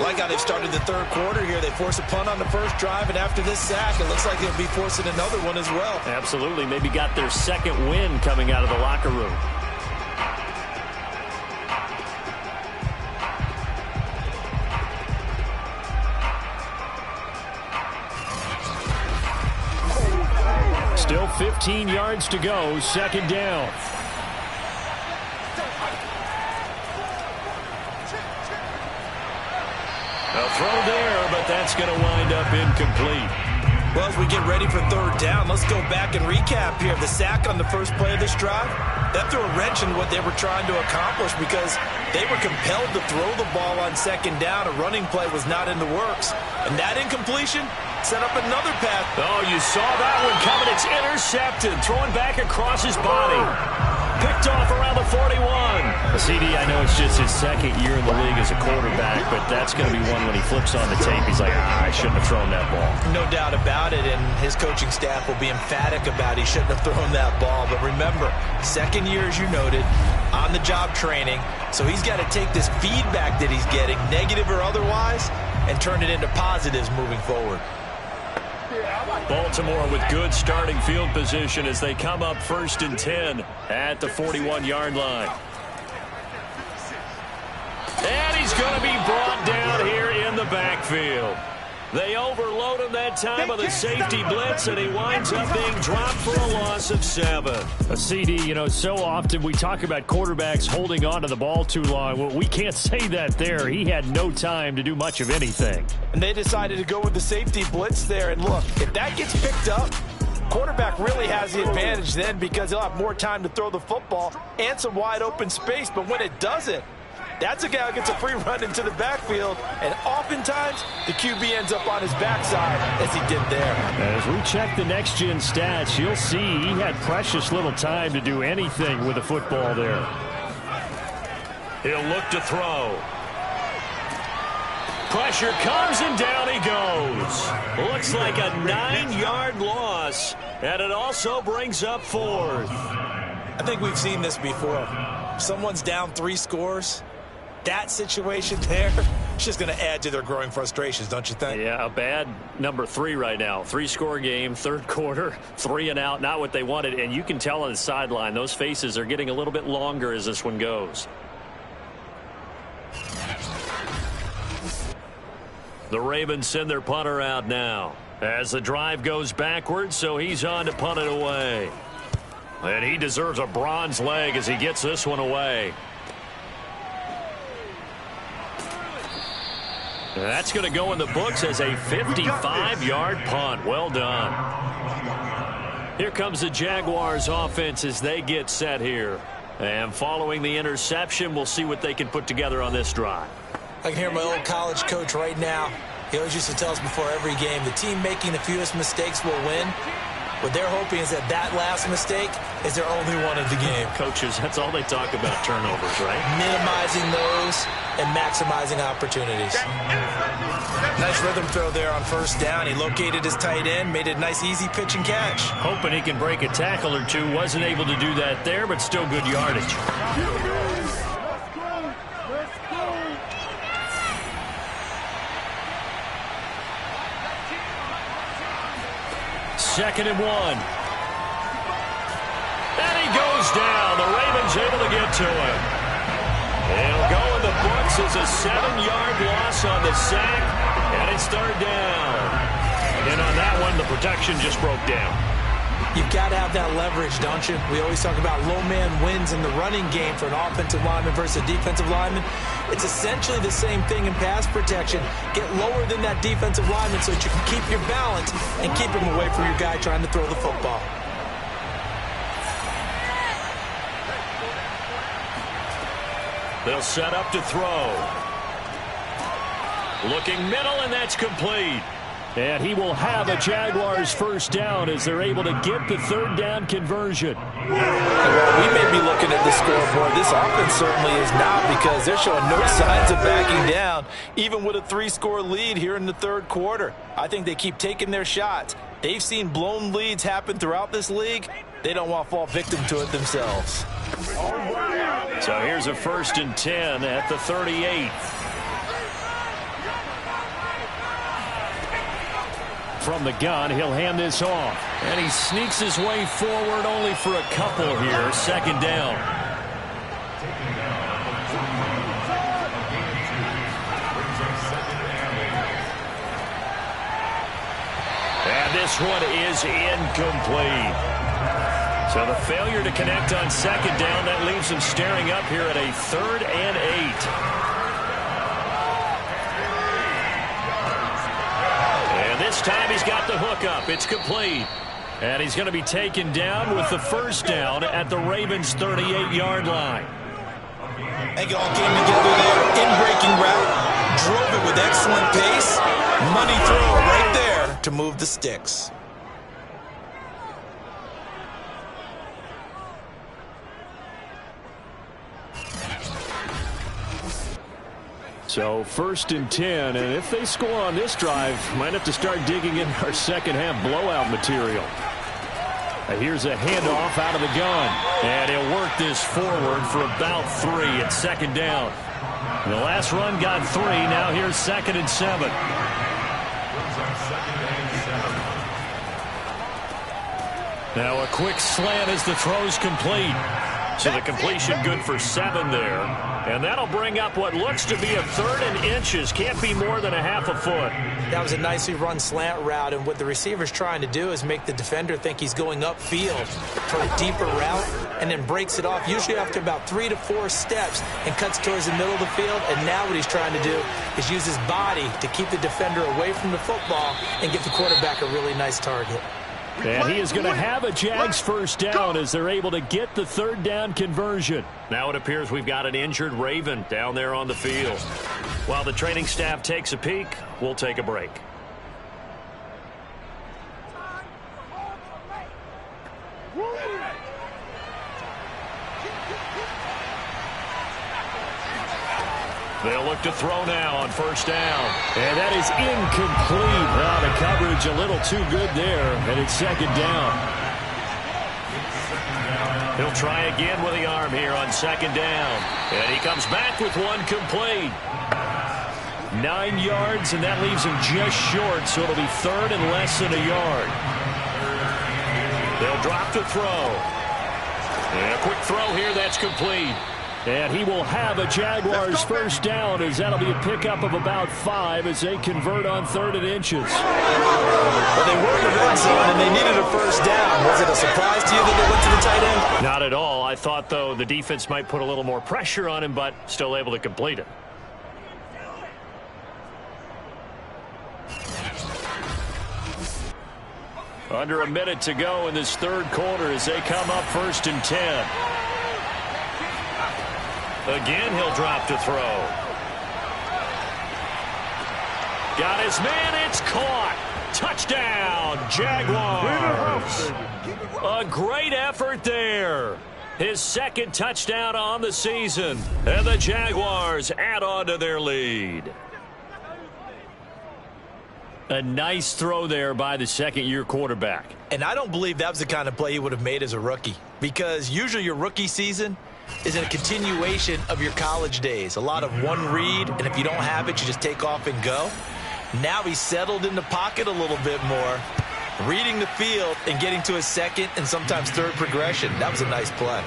S3: Like how they've started the third quarter here. They force a punt on the first drive, and after this sack, it looks like they'll be forcing another one as well.
S2: Absolutely. Maybe got their second win coming out of the locker room. Still 15 yards to go, second down. A throw there, but that's going to wind up incomplete.
S3: Well, as we get ready for third down, let's go back and recap here. The sack on the first play of this drive, that threw a wrench in what they were trying to accomplish because they were compelled to throw the ball on second down. A running play was not in the works. And that incompletion set up another path.
S2: Oh, you saw that one coming. It's intercepted, throwing back across his body. Picked off around the 41. CD, I know it's just his second year in the league as a quarterback, but that's going to be one when he flips on the tape. He's like, I shouldn't have thrown that ball.
S3: No doubt about it, and his coaching staff will be emphatic about he shouldn't have thrown that ball. But remember, second year, as you noted, on-the-job training, so he's got to take this feedback that he's getting, negative or otherwise, and turn it into positives moving forward.
S2: Baltimore with good starting field position as they come up 1st and 10 at the 41-yard line. And he's going to be brought down here in the backfield. They overload him that time on the safety blitz, and he winds up being dropped for a loss of 7. A CD, you know, so often we talk about quarterbacks holding on to the ball too long. Well, we can't say that there. He had no time to do much of anything.
S3: And they decided to go with the safety blitz there. And look, if that gets picked up, quarterback really has the advantage then because he'll have more time to throw the football and some wide open space. But when it doesn't, that's a guy who gets a free run into the backfield, and oftentimes the QB ends up on his backside as he did there.
S2: As we check the next-gen stats, you'll see he had precious little time to do anything with the football there. He'll look to throw. Pressure comes, and down he goes. Looks like a 9-yard loss, and it also brings up 4th.
S3: I think we've seen this before. Someone's down 3 scores. That situation there, it's just going to add to their growing frustrations, don't you think?
S2: Yeah, a bad number 3 right now. 3-score game, third quarter, 3 and out, not what they wanted. And you can tell on the sideline, those faces are getting a little bit longer as this one goes. The Ravens send their punter out now as the drive goes backwards, so he's on to punt it away. And he deserves a bronze leg as he gets this one away. That's going to go in the books as a 55-yard punt. Well done. Here comes the Jaguars offense as they get set here. And following the interception, we'll see what they can put together on this drive.
S3: I can hear my old college coach right now. He always used to tell us before every game, the team making the fewest mistakes will win. What they're hoping is that last mistake is their only one of the game.
S2: Coaches, that's all they talk about, turnovers, right?
S3: Minimizing those and maximizing opportunities. Nice rhythm throw there on first down. He located his tight end, made a nice easy pitch and catch.
S2: Hoping he can break a tackle or two. Wasn't able to do that there, but still good yardage. 2nd and 1. And he goes down. The Ravens able to get to him. He'll go in the books as a 7-yard loss on the sack, and it's 3rd down. And on that one, the protection just broke down.
S3: You've got to have that leverage, don't you? We always talk about low man wins in the running game for an offensive lineman versus a defensive lineman. It's essentially the same thing in pass protection. Get lower than that defensive lineman so that you can keep your balance and keep him away from your guy trying to throw the football.
S2: They'll set up to throw. Looking middle, and that's complete. And he will have a Jaguars 1st down as they're able to get the 3rd down conversion.
S3: Well, we may be looking at the scoreboard. This offense certainly is not, because they're showing no signs of backing down, even with a 3-score lead here in the 3rd quarter. I think they keep taking their shots. They've seen blown leads happen throughout this league. They don't want to fall victim to it themselves.
S2: So here's a 1st and 10 at the 38. From the gun, he'll hand this off. And he sneaks his way forward only for a couple here. 2nd down. And this one is incomplete. So the failure to connect on 2nd down, that leaves him staring up here at a 3rd and 8. And this time he's got the hook up. It's complete. And he's going to be taken down with the 1st down at the Ravens' 38-yard line.
S3: They all came together there. In-breaking route. Drove it with excellent pace. Money throw right there to move the sticks.
S2: So 1st and 10, and if they score on this drive, might have to start digging in our second-half blowout material. Here's a handoff out of the gun, and he'll work this forward for about 3 at 2nd down. The last run got 3. Now here's 2nd and 7. Now a quick slant as the throw's complete. So the completion good for 7 there. And that'll bring up what looks to be a 3rd and inches. Can't be more than a half a foot.
S3: That was a nicely run slant route, and what the receiver's trying to do is make the defender think he's going upfield for a deeper route, and then breaks it off, usually after about 3 to 4 steps, and cuts towards the middle of the field. And now what he's trying to do is use his body to keep the defender away from the football and give the quarterback a really nice target.
S2: And he is going to have a Jags 1st down as they're able to get the 3rd down conversion. Now it appears we've got an injured Raven down there on the field. While the training staff takes a peek, we'll take a break. They'll look to throw now on 1st down. And that is incomplete. The coverage a little too good there, and it's 2nd down. He'll try again with the arm here on 2nd down. And he comes back with one complete. 9 yards, and that leaves him just short, so it'll be 3rd and less than a yard. They'll drop to throw. And a quick throw here, that's complete. And he will have a Jaguars 1st down, as that'll be a pickup of about 5 as they convert on 3rd and inches.
S3: Well, they were in the red zone, and they needed a 1st down. Was it a surprise to you that they went to the tight end?
S2: Not at all. I thought, though, the defense might put a little more pressure on him, but still able to complete it. Under a minute to go in this 3rd quarter as they come up 1st and 10. Again, he'll drop to throw. Got his man. It's caught. Touchdown, Jaguars. A great effort there. His 2nd touchdown on the season. And the Jaguars add on to their lead. A nice throw there by the 2nd-year quarterback.
S3: And I don't believe that was the kind of play he would have made as a rookie, because usually your rookie season is a continuation of your college days. A lot of one read, and if you don't have it, you just take off and go. Now he's settled in the pocket a little bit more. reading the field and getting to a second and sometimes third progression. That was a nice play.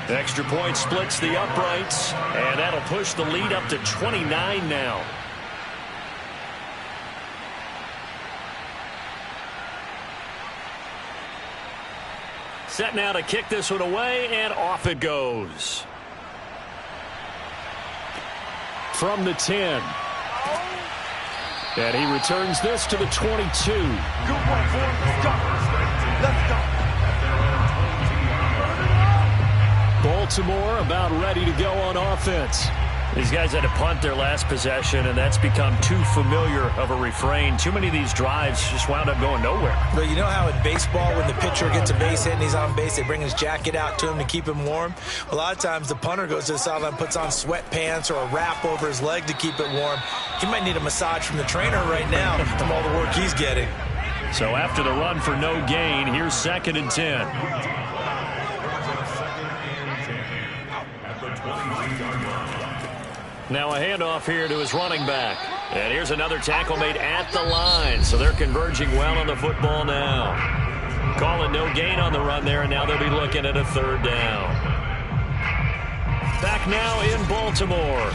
S2: The extra point splits the uprights, and that'll push the lead up to 29 now. Set now to kick this one away, and off it goes. From the 10. And he returns this to the 22.
S4: Good one, boy. Let's go. Let's go.
S2: Baltimore about ready to go on offense. These guys had to punt their last possession, and that's become too familiar of a refrain. Too many of these drives just wound up going nowhere.
S3: Well, you know how in baseball when the pitcher gets a base hit and he's on base, they bring his jacket out to him to keep him warm? A lot of times the punter goes to the sideline, puts on sweatpants or a wrap over his leg to keep it warm. He might need a massage from the trainer right now from all the work he's getting.
S2: So after the run for no gain, here's 2nd and 10. Now a handoff here to his running back. And here's another tackle made at the line. So they're converging well on the football now. Calling no gain on the run there, and now they'll be looking at a 3rd down. Back now in Baltimore.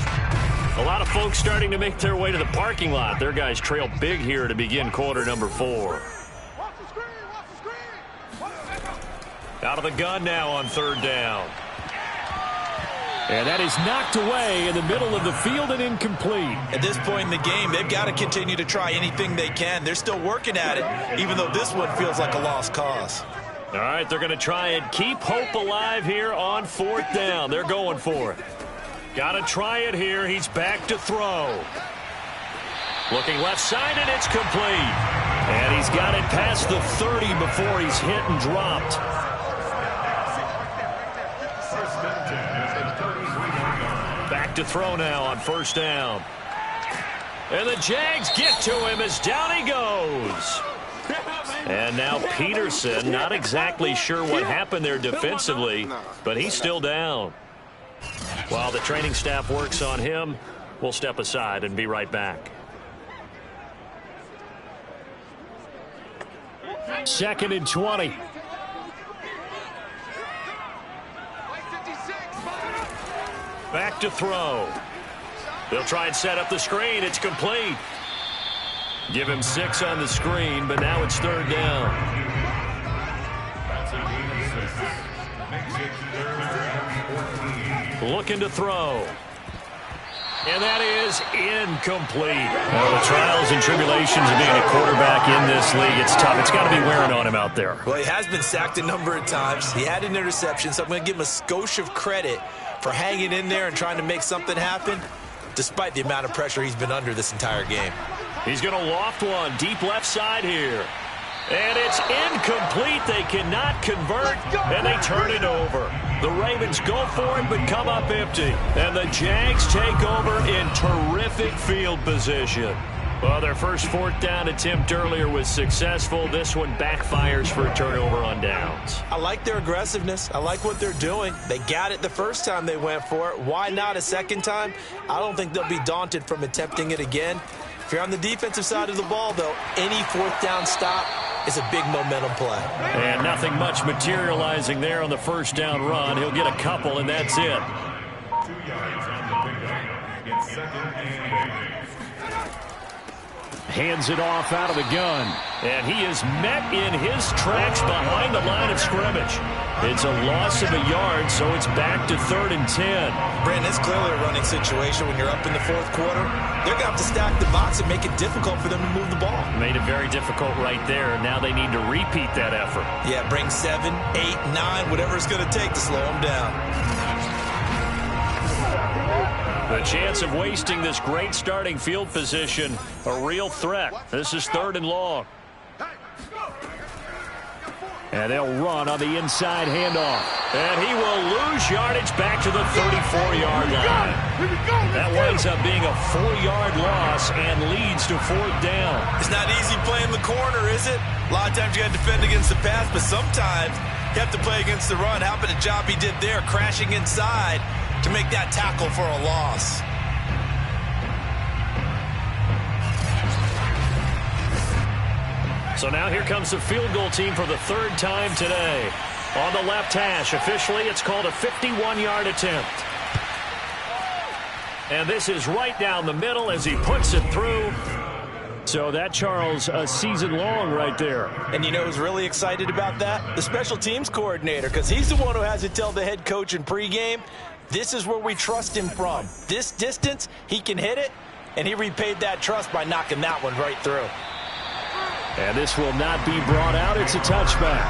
S2: A lot of folks starting to make their way to the parking lot. Their guys trail big here to begin quarter number 4. Out of the gun now on 3rd down. And that is knocked away in the middle of the field and incomplete.
S3: At this point in the game, they've got to continue to try anything they can. They're still working at it, even though this one feels like a lost cause.
S2: All right, they're going to try and keep hope alive here on 4th down. They're going for it. Got to try it here. He's back to throw. Looking left side, and it's complete. And he's got it past the 30 before he's hit and dropped. Back to throw now on 1st down. And the Jags get to him as down he goes. And now Peterson, not exactly sure what happened there defensively, but he's still down. While the training staff works on him, we'll step aside and be right back. 2nd and 20. Back to throw. They'll try and set up the screen. It's complete. Give him 6 on the screen, but now it's 3rd down. Looking to throw. And that is incomplete. Well, the trials and tribulations of being a quarterback in this league, it's tough. It's got to be wearing on him out there.
S3: Well, he has been sacked a number of times. He had an interception, so I'm going to give him a skosh of credit for hanging in there and trying to make something happen, despite the amount of pressure he's been under this entire game.
S2: He's going to loft one deep left side here. And it's incomplete. They cannot convert, and they turn it over. The Ravens go for it, but come up empty. And the Jags take over in terrific field position. Well, their first 4th down attempt earlier was successful. This one backfires for a turnover on downs.
S3: I like their aggressiveness. I like what they're doing. They got it the first time they went for it. Why not a second time? I don't think they'll be daunted from attempting it again. If you're on the defensive side of the ball, though, any 4th down stop is a big momentum play.
S2: And nothing much materializing there on the 1st down run. He'll get a couple, and that's it.
S5: 2 yards on the pickup. It's 2nd and 8.
S2: Hands it off out of the gun. And he is met in his tracks behind the line of scrimmage. It's a loss of a yard, so it's back to 3rd and 10.
S3: Brandon, it's clearly a running situation when you're up in the 4th quarter. They're going to have to stack the box and make it difficult for them to move the ball.
S2: Made it very difficult right there. Now they need to repeat that effort.
S3: Yeah, bring 7, 8, 9, whatever it's going to take to slow them down.
S2: The chance of wasting this great starting field position, a real threat. This is 3rd and long. And they'll run on the inside handoff. And he will lose yardage back to the 34-yard line. That winds up being a 4-yard loss and leads to 4th down.
S3: It's not easy playing the corner, is it? A lot of times you got to defend against the pass, but sometimes you have to play against the run. How about the job he did there, crashing inside to make that tackle for a loss?
S2: So now here comes the field goal team for the third time today. On the left hash, officially it's called a 51-yard attempt. And this is right down the middle as he puts it through. So that, Charles, a season long right there.
S3: And you know who's really excited about that? The special teams coordinator, because he's the one who has to tell the head coach in pregame, this is where we trust him from. This distance, he can hit it, and he repaid that trust by knocking that one right through.
S2: And this will not be brought out. It's a touchback.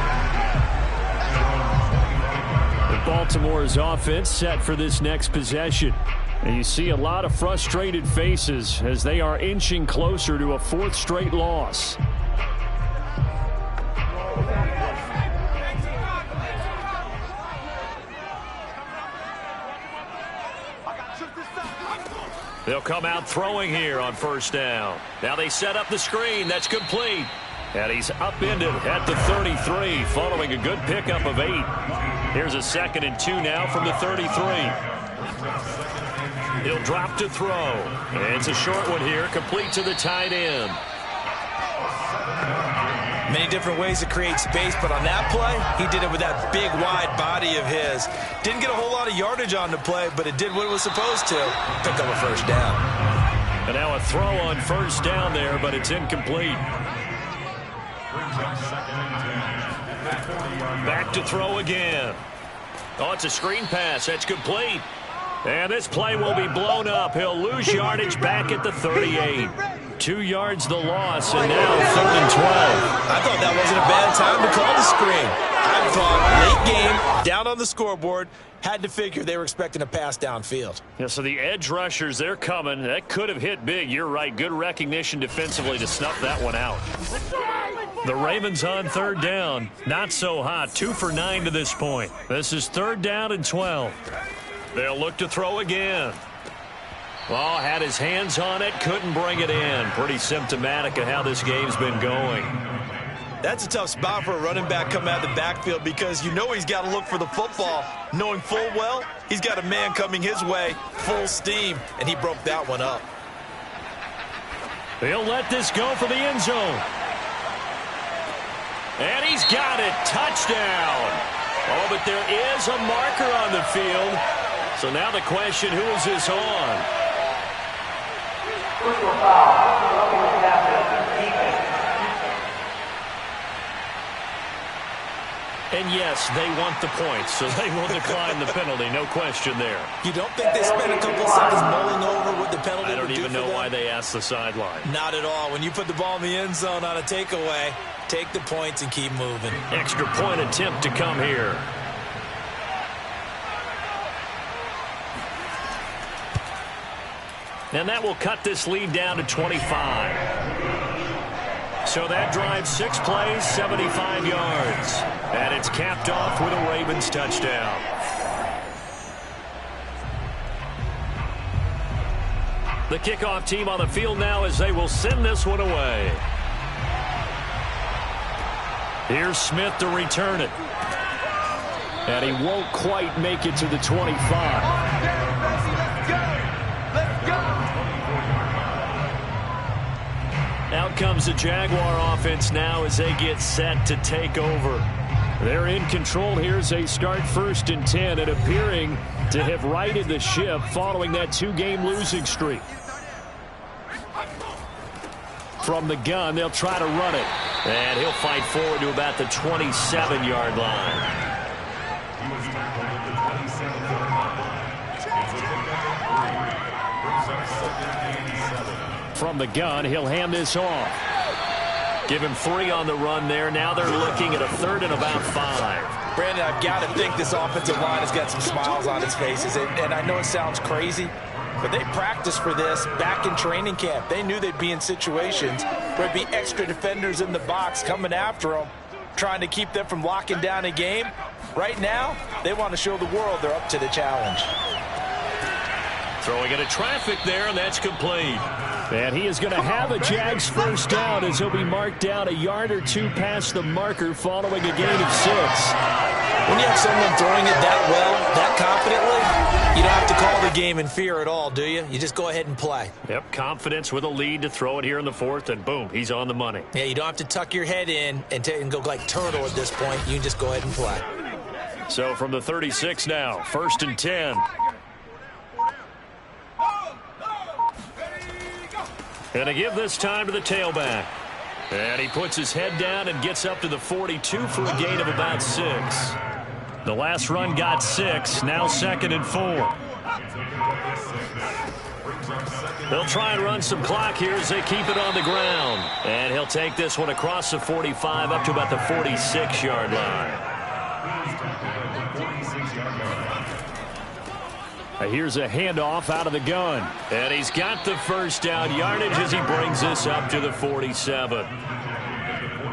S2: Baltimore's offense set for this next possession. And you see a lot of frustrated faces as they are inching closer to a fourth straight loss. They'll come out throwing here on first down. Now they set up the screen. That's complete. And he's upended at the 33 following a good pickup of 8. Here's a 2nd and 2 now from the 33. He'll drop to throw. And it's a short one here, complete to the tight end.
S3: Many different ways to create space, but on that play, he did it with that big, wide body of his. Didn't get a whole lot of yardage on the play, but it did what it was supposed to. Pick up a first down.
S2: And now a throw on first down there, but it's incomplete. Back to throw again. Oh, it's a screen pass. That's complete. And this play will be blown up. He'll lose yardage back at the 38. 2 yards the loss, and now 3rd and 12.
S3: I thought that wasn't a bad time to call the screen. I thought late game, down on the scoreboard, had to figure they were expecting a pass downfield.
S2: Yeah, so the edge rushers, they're coming. That could have hit big. You're right. Good recognition defensively to snuff that one out. The Ravens on 3rd down. Not so hot. 2 for 9 to this point. This is 3rd down and 12. They'll look to throw again. Oh, had his hands on it, couldn't bring it in. Pretty symptomatic of how this game's been going.
S3: That's a tough spot for a running back coming out of the backfield because you know he's got to look for the football, knowing full well he's got a man coming his way, full steam, and he broke that one up.
S2: He'll let this go for the end zone. And he's got it. Touchdown. Oh, but there is a marker on the field. So now the question, who is this on? And yes, they want the points, so they will decline the penalty. No question there.
S3: You don't think they spent a couple seconds mulling over what the penalty
S2: I don't
S3: would do
S2: even know
S3: for
S2: why
S3: them?
S2: they asked the sideline.
S3: Not at all. When you put the ball in the end zone on a takeaway, take the points and keep moving.
S2: Extra point attempt to come here. And that will cut this lead down to 25. So that drives 6 plays, 75 yards. And it's capped off with a Ravens touchdown. The kickoff team on the field now as they will send this one away. Here's Smith to return it. And he won't quite make it to the 25. Out comes the Jaguar offense now as they get set to take over. They're in control here as they start 1st and 10 and appearing to have righted the ship following that 2-game losing streak. From the gun, they'll try to run it. And he'll fight forward to about the 27-yard line. From the gun, he'll hand this off. Give him 3 on the run there. Now they're looking at a 3rd and about 5.
S3: Brandon, I've got to think this offensive line has got some smiles on its faces. And I know it sounds crazy, but they practiced for this back in training camp. They knew they'd be in situations where there'd be extra defenders in the box coming after them, trying to keep them from locking down a game. Right now, they want to show the world they're up to the challenge.
S2: Throwing into traffic there, and that's complete. And he is going to have a Jags first down as he'll be marked down a yard or 2 past the marker following a gain of 6.
S3: When you have someone throwing it that well, that confidently, you don't have to call the game in fear at all, do you? You just go ahead and play.
S2: Yep, confidence with a lead to throw it here in the fourth, and boom, he's on the money.
S3: Yeah, you don't have to tuck your head in and go like turtle at this point. You can just go ahead and play.
S2: So from the 36 now, 1st and 10. And to give this time to the tailback. And he puts his head down and gets up to the 42 for a gain of about 6. The last run got 6, now 2nd and 4. They'll try and run some clock here as they keep it on the ground. And he'll take this one across the 45 up to about the 46-yard line. Here's a handoff out of the gun. And he's got the first down yardage as he brings this up to the 47.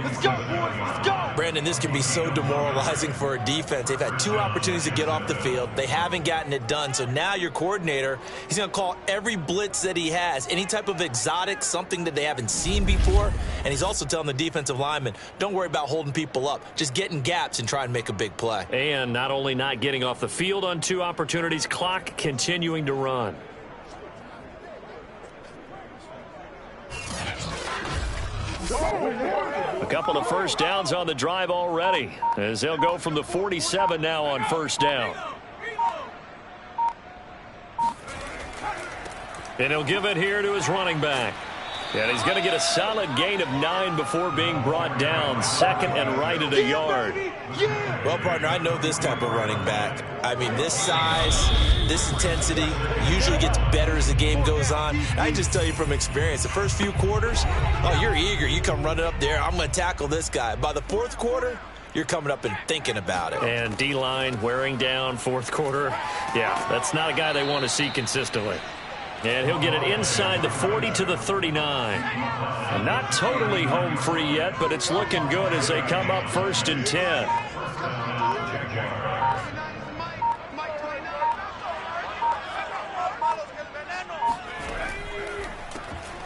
S4: Let's go, boys. Let's go.
S3: Brandon, this can be so demoralizing for a defense. They've had 2 opportunities to get off the field. They haven't gotten it done. So now your coordinator, he's going to call every blitz that he has, any type of exotic, something that they haven't seen before. And he's also telling the defensive lineman, don't worry about holding people up. Just get in gaps and try and make a big play.
S2: And not only not getting off the field on 2 opportunities, clock continuing to run. A couple of first downs on the drive already, as they'll go from the 47 now on first down. And he'll give it here to his running back. And he's going to get a solid gain of 9 before being brought down. 2nd and right at a yard.
S3: Well, partner, I know this type of running back. I mean, this size, this intensity usually gets better as the game goes on. I just tell you from experience, the first few quarters, oh, you're eager. You come running up there. I'm going to tackle this guy. By the 4th quarter, you're coming up and thinking about it.
S2: And D-line wearing down 4th quarter. Yeah, that's not a guy they want to see consistently. And he'll get it inside the 40 to the 39. And not totally home free yet, but it's looking good as they come up 1st and 10.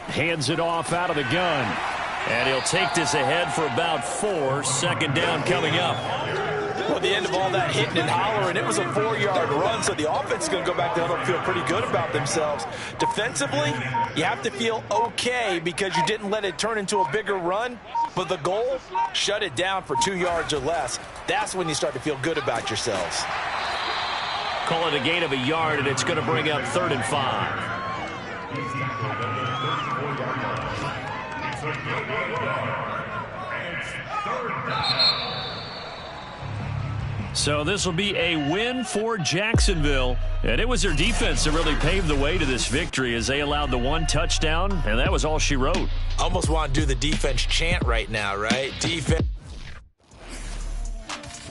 S2: Hands it off out of the gun. And he'll take this ahead for about 4. 2nd down coming up.
S3: Well, at the end of all that hitting and hollering, it was a 4-yard run, so the offense is going to go back down and feel pretty good about themselves. Defensively, you have to feel okay because you didn't let it turn into a bigger run, but the goal, shut it down for 2 yards or less. That's when you start to feel good about yourselves.
S2: Call it a gain of a yard, and it's going to bring up 3rd and 5. So this will be a win for Jacksonville. And it was their defense that really paved the way to this victory as they allowed the 1 touchdown, and that was all she wrote.
S3: Almost want to do the defense chant right now, right? Defense.